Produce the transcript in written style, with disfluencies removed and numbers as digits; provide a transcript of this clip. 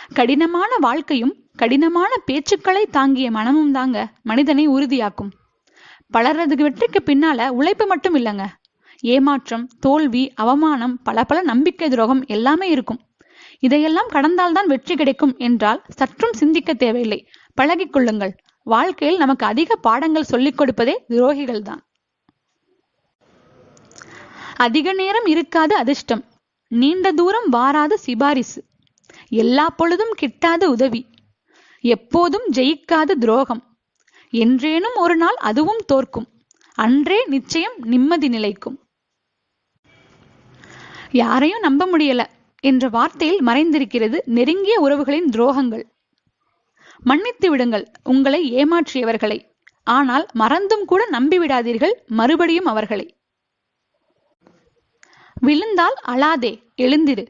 கடினமான வாழ்க்கையும் கடினமான பேச்சுக்களை தாங்கிய மனமும் தாங்க மனிதனை உறுதியாக்கும். பலரது வெற்றிக்கு பின்னால உழைப்பு மட்டும் இல்லைங்க, ஏமாற்றம், தோல்வி, அவமானம், பல பல நம்பிக்கை துரோகம் எல்லாமே இருக்கும். இதையெல்லாம் கடந்தால்தான் வெற்றி கிடைக்கும் என்றால் சற்றும் சிந்திக்க தேவையில்லை. பழகிக் கொள்ளுங்கள். வாழ்க்கையில் நமக்கு அதிக பாடங்கள் சொல்லிக் கொடுப்பதே துரோகிகள் தான். அதிக நேரம் இருக்காத அதிர்ஷ்டம், நீண்ட தூரம் வாராத சிபாரிசு, எல்லா பொழுதும் கிட்டாத உதவி, எப்போதும் ஜெயிக்காத துரோகம், என்றேனும் ஒரு நாள் அதுவும் தோற்கும், அன்றே நிச்சயம் நிம்மதி நிலைக்கும். யாரையும் நம்ப முடியல என்ற வார்த்தையில் மறைந்திருக்கிறது நெருங்கிய உறவுகளின் துரோகங்கள். மன்னித்து விடுங்கள் உங்களை ஏமாற்றியவர்களை, ஆனால் மறந்தும் கூட நம்பிவிடாதீர்கள் மறுபடியும் அவர்களை. விழுந்தால் அழாதே, எழுந்திரு.